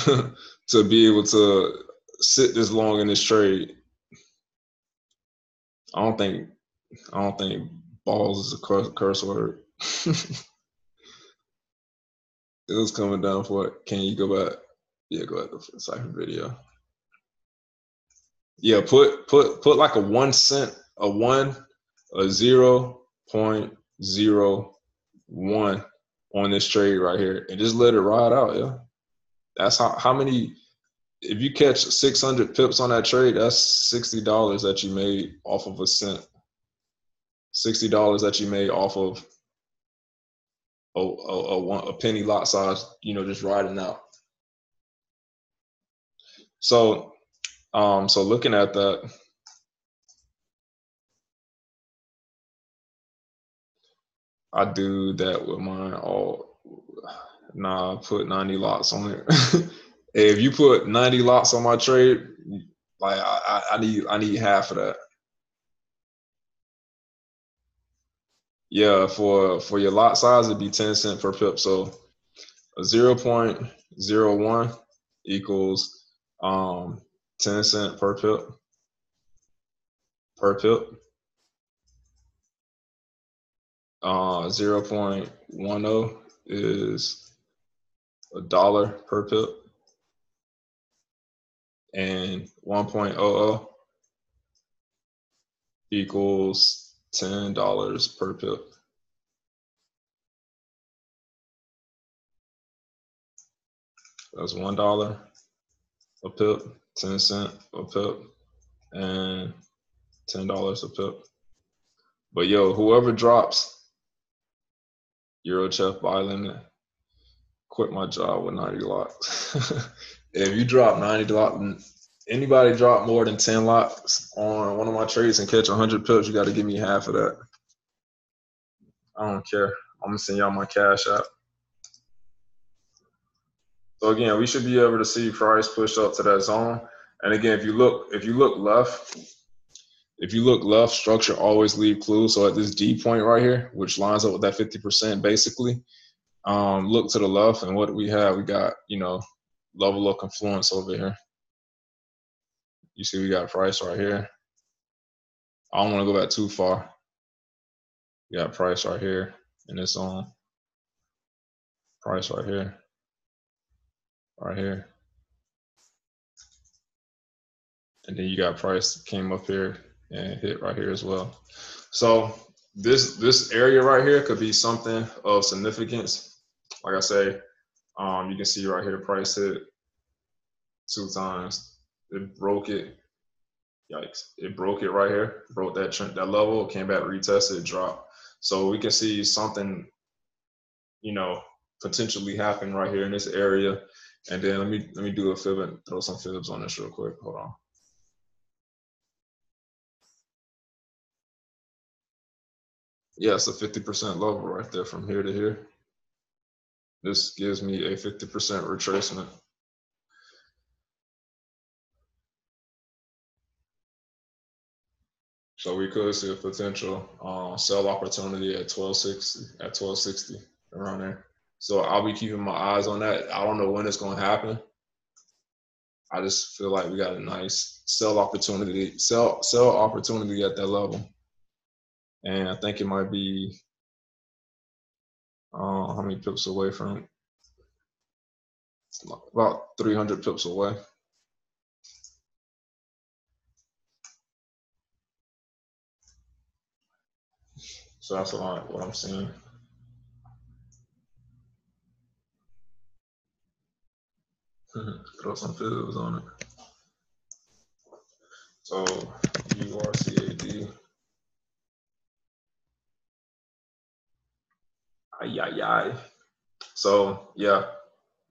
to be able to sit this long in this trade. I don't think balls is a curse word. It was coming down for it. Can you go back? Yeah, go back to the cipher video. Yeah, put like a 1 cent, a 0.01 on this trade right here, and just let it ride out. Yeah, that's how many. If you catch 600 pips on that trade, that's $60 that you made off of a cent. $60 that you made off of a penny lot size, just riding out. So looking at that, I do that with mine all. Nah, put 90 lots on it. If you put 90 lots on my trade, like I need half of that. Yeah, for your lot size, it'd be 10 cents per pip. So a 0.01 equals 10 cents per pip. Per pip. 0.10 is $1 per pip, and 1.00 equals $10 per pip. That's $1 a pip, 10 cents a pip, and $10 a pip. But yo, whoever drops Euro Chef buy limit, quit my job with 90 lots. If you drop 90 lots, anybody drop more than 10 lots on one of my trades and catch 100 pips, you got to give me half of that. I don't care. I'm gonna send y'all my cash app. So again, we should be able to see price push up to that zone. And again, if you look left, structure always leave clues. So at this D point right here, which lines up with that 50% basically, look to the left, and what do we have? We got, level of confluence over here. You see we got price right here. I don't want to go back too far. We got price right here in this zone. Price right here. Right here. And then you got price came up here and hit right here as well. So this area right here could be something of significance. Like I say, you can see right here, price hit 2 times. It broke it. Yikes! It broke it right here. Broke that level. Came back, retested, dropped. So we can see something, potentially happen right here in this area. And then let me do a fib and throw some fibs on this real quick. Hold on. Yeah, it's a 50% level right there from here to here. This gives me a 50% retracement. So we could see a potential sell opportunity at 1260, around there. So I'll be keeping my eyes on that. I don't know when it's going to happen. I just feel like we got a nice sell opportunity at that level. And I think it might be how many pips away from it? About 300 pips away. So that's a lot what I'm seeing. Throw some fibs on it. So URCAD. Ay. So yeah,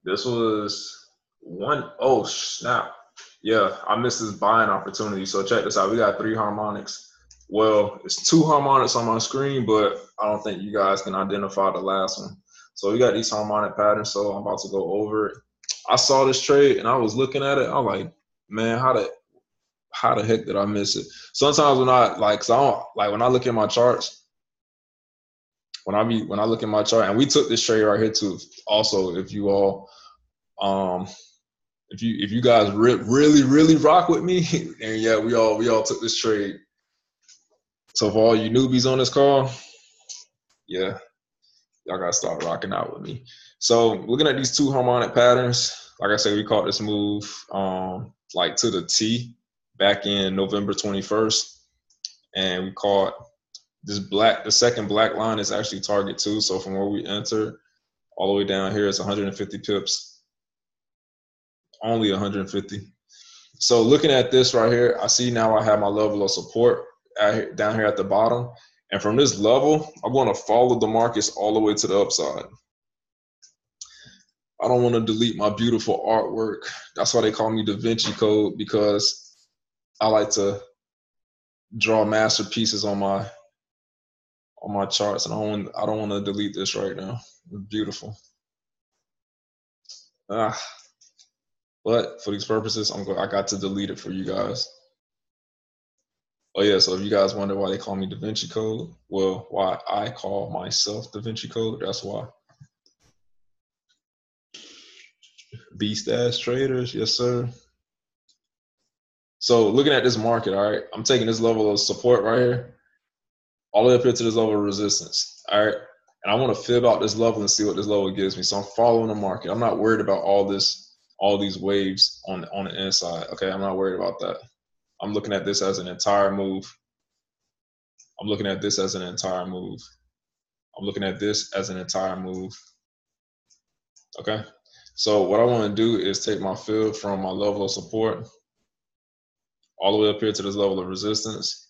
this was one. Oh snap! Yeah, I missed this buying opportunity. So check this out. We got 3 harmonics. Well, it's 2 harmonics on my screen, but I don't think you guys can identify the last one. So we got these harmonic patterns. So I'm about to go over it. I saw this trade and I was looking at it. I'm like, man, how the heck did I miss it? Sometimes when I when I look at my charts, when I look at my chart, and we took this trade right here too. Also, if you all if you guys really rock with me, and yeah, we all took this trade. So for all you newbies on this call, yeah, y'all gotta start rocking out with me. So looking at these 2 harmonic patterns, like I said, we caught this move like to the T back in November 21st, and we caught this the second black line is actually target 2. So from where we entered all the way down here, it's 150 pips, only 150. So looking at this right here, I see now I have my level of support down here at the bottom. And from this level, I'm going to follow the markets all the way to the upside. I don't want to delete my beautiful artwork. That's why they call me Da Vinci Code, because I like to draw masterpieces on my charts, and I don't want to delete this right now. It's beautiful. But for these purposes, I got to delete it for you guys. Oh yeah, so if you guys wonder why they call me Da Vinci Code, well, why I call myself Da Vinci Code, that's why. Beast ass traders, yes sir. So looking at this market, all right, I'm taking this level of support right here, all the way up here to this level of resistance, all right? And I want to fib out this level and see what this level gives me. So I'm following the market. I'm not worried about all these waves on the inside, okay? I'm not worried about that. I'm looking at this as an entire move. I'm looking at this as an entire move. I'm looking at this as an entire move, okay? So what I want to do is take my fib from my level of support all the way up here to this level of resistance.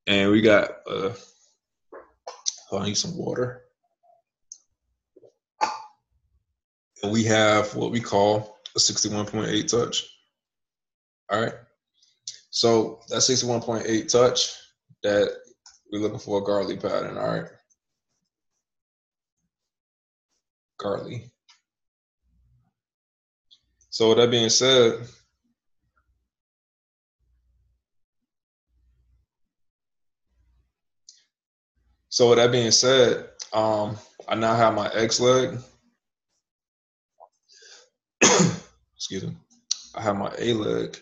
And we got, I need some water. And we have what we call a 61.8 touch. All right. So that 61.8 touch, that we're looking for a Gartley pattern. All right. Gartley. So with that being said, I now have my X leg. Excuse me. I have my A leg.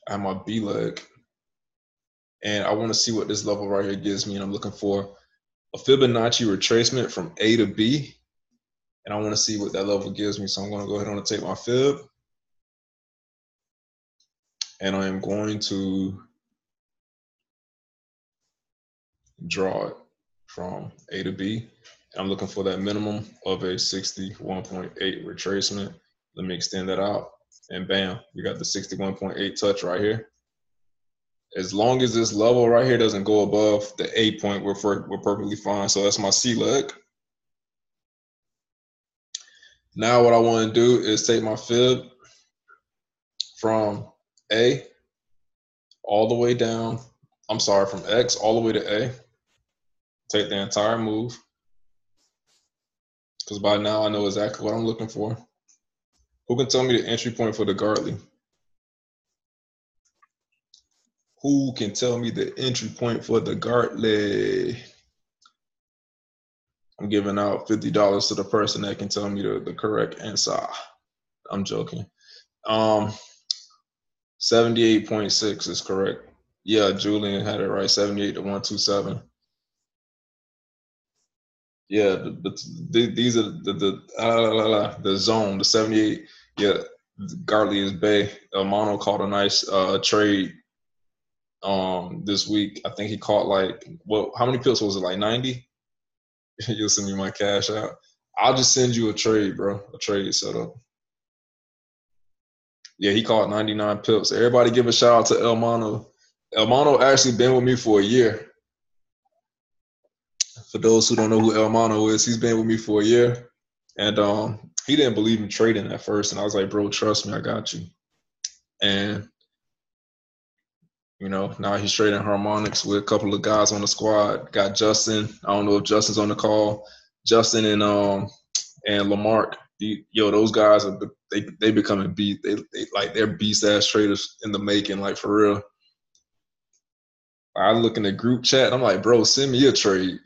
I have my B leg. And I want to see what this level right here gives me. And I'm looking for a Fibonacci retracement from A to B. And I want to see what that level gives me. So I'm going to go ahead and take my fib. And I am going to draw it from A to B. And I'm looking for that minimum of a 61.8 retracement. Let me extend that out. And bam, we got the 61.8 touch right here. As long as this level right here doesn't go above the A point, we're perfectly fine. So that's my C leg. Now what I want to do is take my fib from A all the way down. I'm sorry, from X all the way to A. Take the entire move. Because by now I know exactly what I'm looking for. Who can tell me the entry point for the Gartley? Who can tell me the entry point for the Gartley? I'm giving out $50 to the person that can tell me the correct answer. I'm joking. 78.6 is correct. Yeah, Julian had it right. 78 to 127. Yeah, these are the zone, the 78. Yeah, Gartley is Bay. Mono caught a nice trade this week. I think he caught like, well, how many pips was it? Like 90? You'll send me my cash out. I'll just send you a trade, bro. A trade setup. Yeah, he caught 99 pips. Everybody give a shout out to El Mono. El Mono actually been with me for a year. For those who don't know who El Mono is, he's been with me for a year. And he didn't believe in trading at first. And I was like, bro, trust me, I got you. And, you know, now he's trading harmonics with a couple of guys on the squad. Got Justin. I don't know if Justin's on the call. Justin and Lamarck. Yo, those guys are they becoming beast. They like they're beast ass traders in the making, like for real. I look in the group chat. I'm like, bro, send me a trade.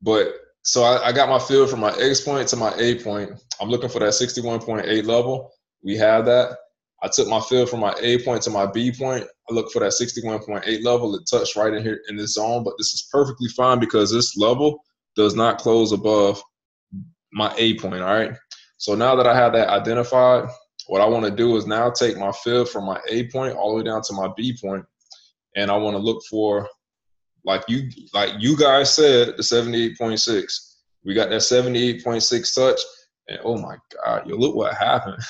But so I got my field from my X point to my A point. I'm looking for that 61.8 level. We have that. I took my field from my A point to my B point. I look for that 61.8 level. It touched right in here in this zone, but this is perfectly fine because this level does not close above my A point, all right? So now that I have that identified, what I want to do is now take my field from my A point all the way down to my B point, and I want to look for, like you guys said, the 78.6. We got that 78.6 touch, and oh my God, yo, look what happened.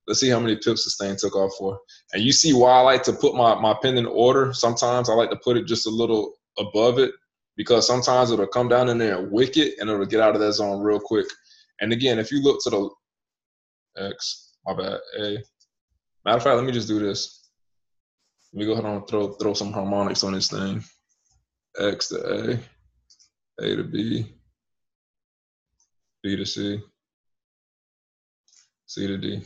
Let's see how many pips this thing took off for. And you see why I like to put my pin in order. Sometimes I like to put it just a little above it because sometimes it'll come down in there and wick it, and it'll get out of that zone real quick. And again, if you look to the X, my bad, A. Matter of fact, let me just do this. Let me go ahead and throw some harmonics on this thing. X to A to B, B to C, C to D.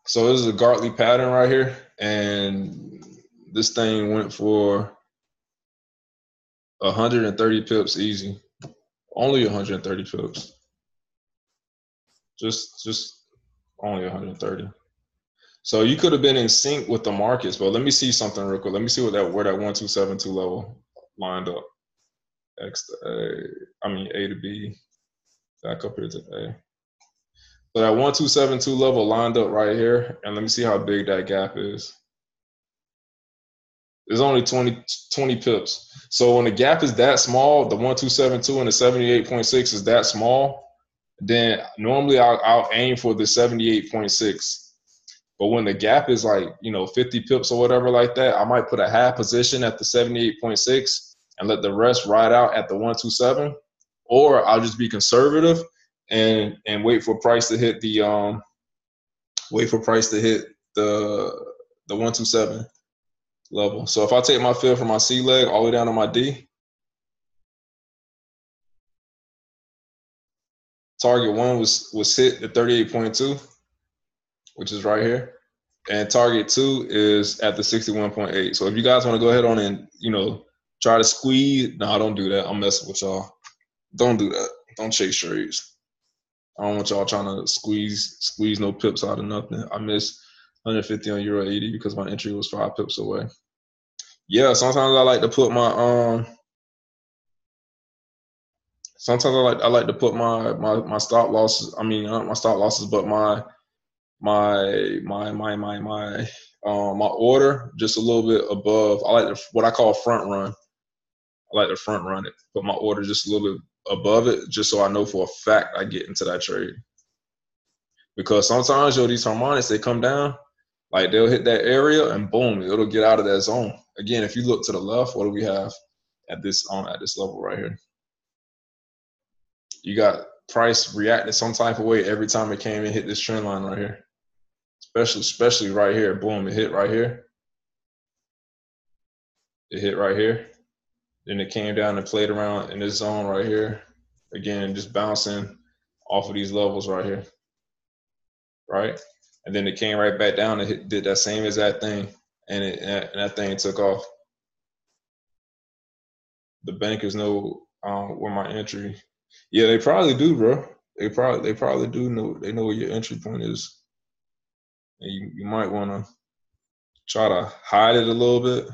So this is a Gartley pattern right here, and this thing went for 130 pips easy. Only 130 pips. Just only 130. So you could have been in sync with the markets, but let me see something real quick. Let me see where that 1272 level lined up. X to A, I mean A to B, back up here to A. So that 1272 level lined up right here, and let me see how big that gap is. There's only 20 pips. So when the gap is that small, the 1272 and the 78.6 is that small, then normally I'll aim for the 78.6. But when the gap is like, 50 pips or whatever like that, I might put a half position at the 78.6 and let the rest ride out at the 127. Or I'll just be conservative and wait for price to hit the 127 level. So if I take my fill from my C leg all the way down to my D, target one was hit at 38.2, which is right here, and target two is at the 61.8. So if you guys want to go ahead on and try to squeeze, no, don't do that. I'm messing with y'all. Don't do that. Don't chase trades. I don't want y'all trying to squeeze no pips out of nothing. I missed 150 on Euro 80 because my entry was 5 pips away. Yeah, sometimes I like to put my sometimes I like to put my stop losses. I mean, not my stop losses, but my order just a little bit above. I like what I call front run. I like to front run it, put my order just a little bit above it, just so I know for a fact I get into that trade. Because sometimes, these harmonics, they come down, like they'll hit that area and boom, it'll get out of that zone. Again, if you look to the left, what do we have at this level right here? You got price reacted some type of way every time it came and hit this trend line right here. Especially right here. Boom, it hit right here. It hit right here. Then it came down and played around in this zone right here. Again, just bouncing off of these levels right here. Right? And then it came right back down and did that same exact thing. And that thing took off. The bankers know where my entry. Yeah, they probably do, bro. They probably do know. They know where your entry point is. And you might want to try to hide it a little bit.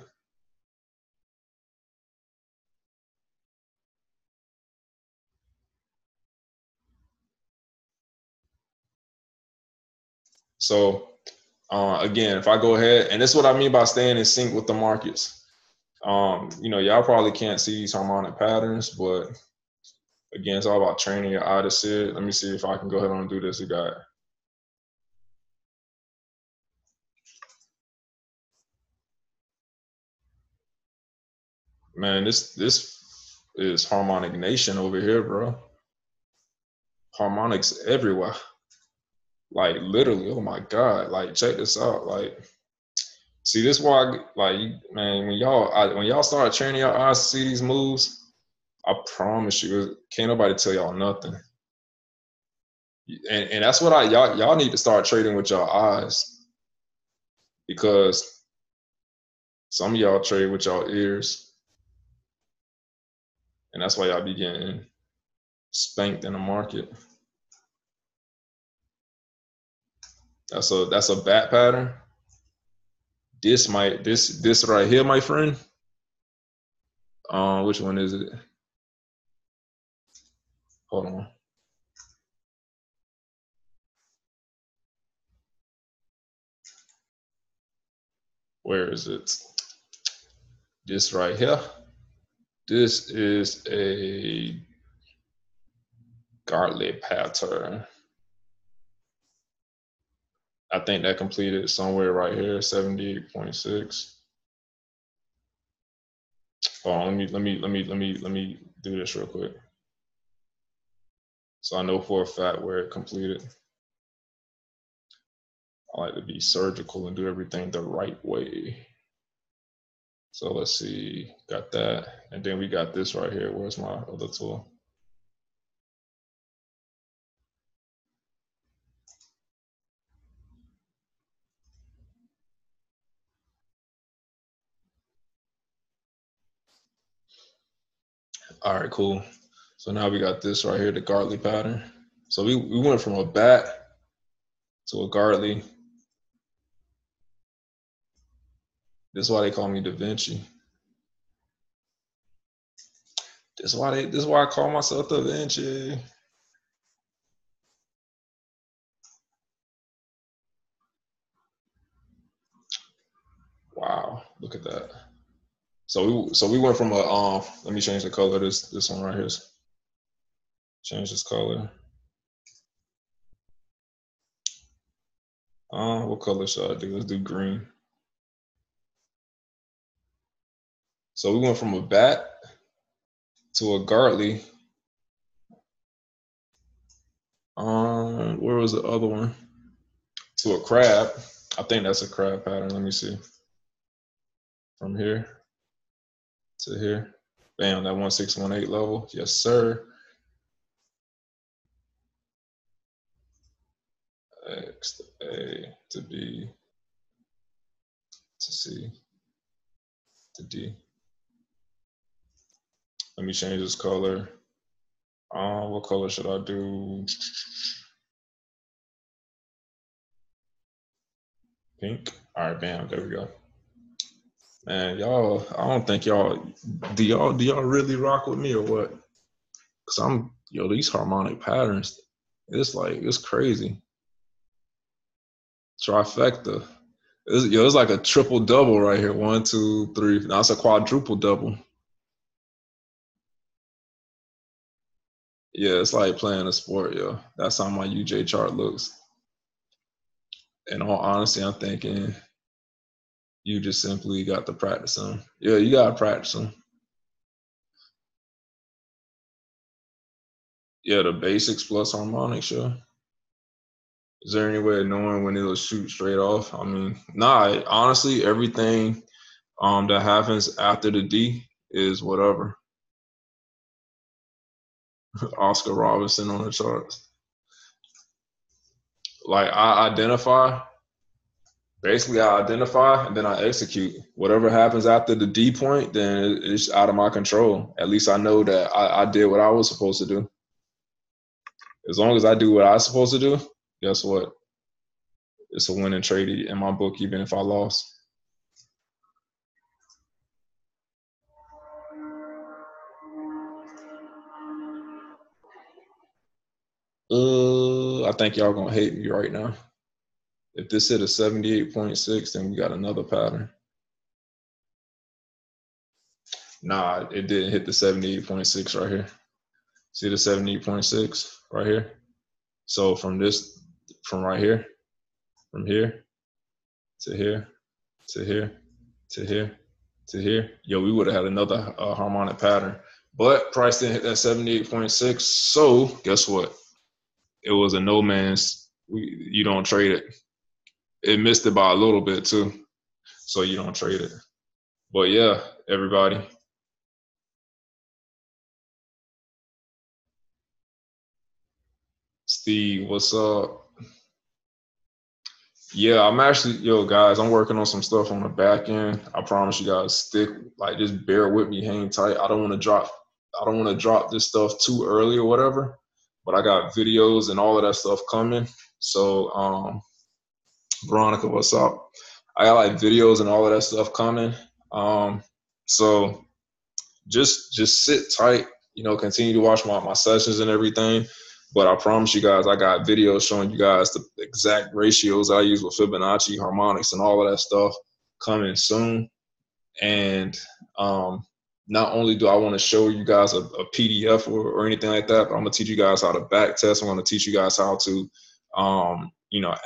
So again, if I go ahead, and this is what I mean by staying in sync with the markets. Y'all probably can't see these harmonic patterns, but again, it's all about training your eye to see it. Let me see if I can go ahead and do this. You got man, this is harmonic nation over here, bro. Harmonics everywhere. Like literally, oh my God. Like check this out. Like, see this why man, when y'all start training your eyes to see these moves, I promise you, can't nobody tell y'all nothing. And that's what y'all need to start trading with your eyes, because some of y'all trade with y'all ears, and that's why y'all be getting spanked in the market. That's a bat pattern. This right here, my friend. Which one is it? Hold on. Where is it? This right here. This is a Gartley pattern. I think that completed somewhere right here, 78.6. Hold on, let me do this real quick, so I know for a fact where it completed. I like to be surgical and do everything the right way. So let's see, got that, and then we got this right here. Where's my other tool? All right, cool. So now we got this right here, the Gartley pattern. So we went from a bat to a Gartley. This is why they call me Da Vinci. This is why I call myself Da Vinci. Wow, look at that. So we went from a let me change the color. This one right here. Change this color. What color should I do? Let's do green. So we went from a bat to a Gartley. Where was the other one? To a crab. I think that's a crab pattern. Let me see. From here to here. Bam, that 1618 level. Yes, sir. X to A to B to C to D. Let me change this color. What color should I do? Pink. All right, bam. There we go. Man, y'all, I don't think y'all do y'all really rock with me or what? Cause these harmonic patterns, it's crazy. Trifecta. It's like a triple double right here. 1, 2, 3. Now it's a quadruple double. Yeah, it's like playing a sport, yo. That's how my UJ chart looks. In all honesty, I'm thinking you just simply got to practice them. Yeah, you gotta practice them. Yeah, the basics plus harmonics, yeah. Is there any way of knowing when it'll shoot straight off? I mean, nah, honestly, everything that happens after the D is whatever. Oscar Robinson on the charts. Like I identify, basically I identify and then I execute. Whatever happens after the D point, then it's out of my control. At least I know that I did what I was supposed to do. As long as I do what I was supposed to do, guess what? It's a winning trade in my book, even if I lost. I think y'all gonna hate me right now. If this hit a 78.6, then we got another pattern. Nah, it didn't hit the 78.6 right here. See the 78.6 right here? So from right here, from here to here to here to here to here, yo, we would have had another harmonic pattern. But price didn't hit that 78.6. So guess what? It was a no man's. You don't trade it. It missed it by a little bit too, so you don't trade it. But yeah, everybody. Steve, what's up? Yeah, I'm actually, yo, guys, I'm working on some stuff on the back end. I promise you guys, just bear with me, hang tight. I don't want to drop this stuff too early or whatever, but I got videos and all of that stuff coming. So, Veronica, what's up? I got like videos and all of that stuff coming. So just sit tight, continue to watch my sessions and everything. But I promise you guys, I got videos showing you guys the exact ratios I use with Fibonacci, harmonics, and all of that stuff coming soon. And not only do I want to show you guys a PDF or anything like that, but I'm going to teach you guys how to back test. I'm going to teach you guys how to,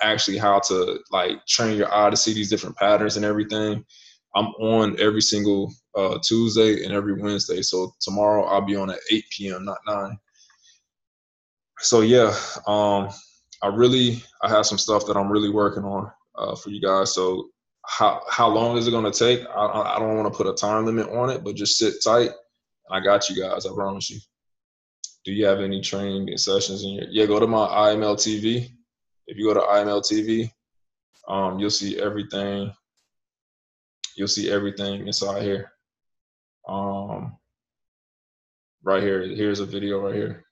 actually how to like train your eye to see these different patterns and everything. I'm on every single Tuesday and every Wednesday. So tomorrow I'll be on at 8 p.m., not 9. So yeah, I have some stuff that I'm really working on for you guys. So how long is it going to take? I don't want to put a time limit on it, but just sit tight. I got you guys. I promise you. Do you have any training sessions in your? Yeah, go to my IML TV. If you go to IML TV, you'll see everything. You'll see everything inside here. Right here. Here's a video right here.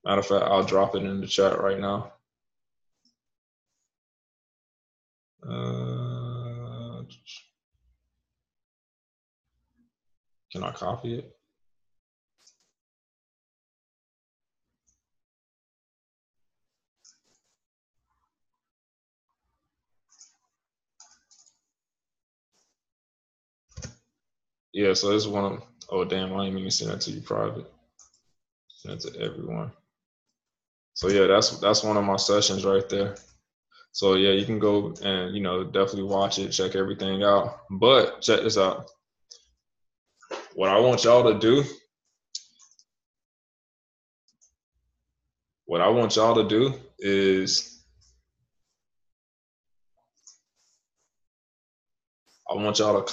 Matter of fact, I'll drop it in the chat right now. Can I copy it? Yeah, so this is one of, oh damn, I didn't mean to send that to you private. Send it to everyone. So yeah, that's one of my sessions right there. So yeah, you can go and definitely watch it, check everything out. But check this out. What I want y'all to do is I want y'all to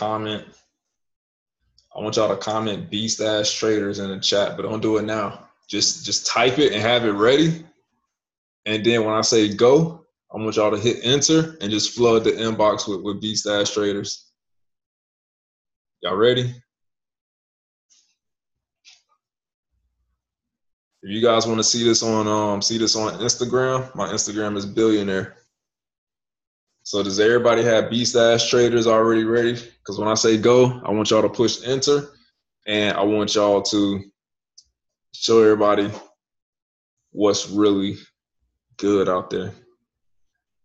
comment B-Stash traders in the chat, but don't do it now. Just type it and have it ready. And then when I say go, I want y'all to hit enter and just flood the inbox with B-Stash traders. Y'all ready? If you guys want to see this on Instagram, my Instagram is billionaire. So does everybody have B-Stash traders already ready? Because when I say go, I want y'all to push enter, and I want y'all to show everybody what's really good out there.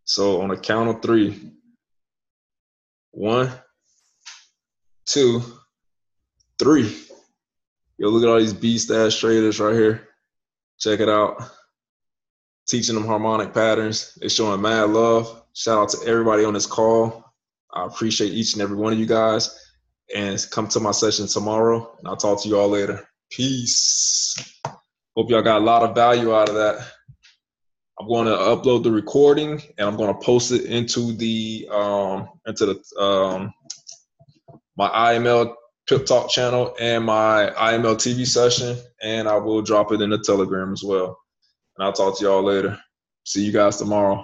So on a count of 3, 1, 2, 3. Yo, look at all these B-Stash traders right here. Check it out. Teaching them harmonic patterns. They're showing mad love. Shout out to everybody on this call. I appreciate each and every one of you guys. And come to my session tomorrow. And I'll talk to you all later. Peace. Hope y'all got a lot of value out of that. I'm going to upload the recording and I'm going to post it into my IML Pip Talk channel and my IML TV session, and I will drop it in the Telegram as well. And I'll talk to y'all later. See you guys tomorrow.